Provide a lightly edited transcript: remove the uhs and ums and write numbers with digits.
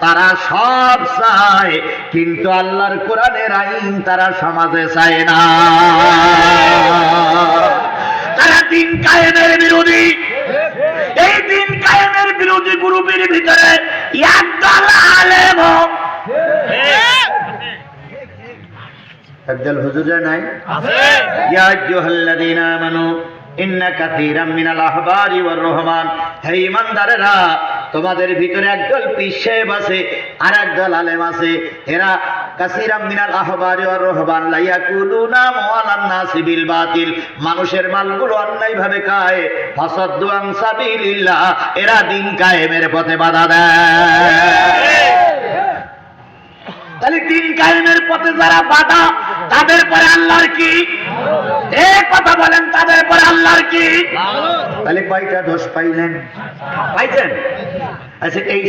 তারা সব চায়, কিন্তু আল্লাহর কোরআনের আইন তারা সমাজে চায় না। তারা দিন কায়েমের বিরোধী। এই দিন কায়েমের বিরোধী গ্রুপের ভিতরে একদল আলেম, একদল হুজুর নাই আছে। ইয়া আইয়ুহাল্লাযীনা আমানু ইন্না কাসীরাম মিনাল আহবারি ওয়ার রুহবান, হে ঈমানদারেরা, তোমাদের ভিতরে একদল পীর সাহেব আছে আর একদল আলেম আছে। এরা কাসীরাম মিনাল আহবারি ওয়ার রুহবান লা ইয়াকুলুনা আমওয়ালান নাসি বিল বাতিল, মানুষের মালগুলো অন্যায়ভাবে খায়। ফাসাদ্দু আন সাবিলিল্লাহ, এরা দিন কায়েমের পথে বাধা দেয়। তাহলে দিন কায়েমের পথে যারা বাধা, তাদের পরে আল্লাহর কি? এই কথা বলেন, তাদের পরে আল্লাহর কি? তাহলে কয়টা দোষ পাইলেন? পাইছেন? আচ্ছা, এই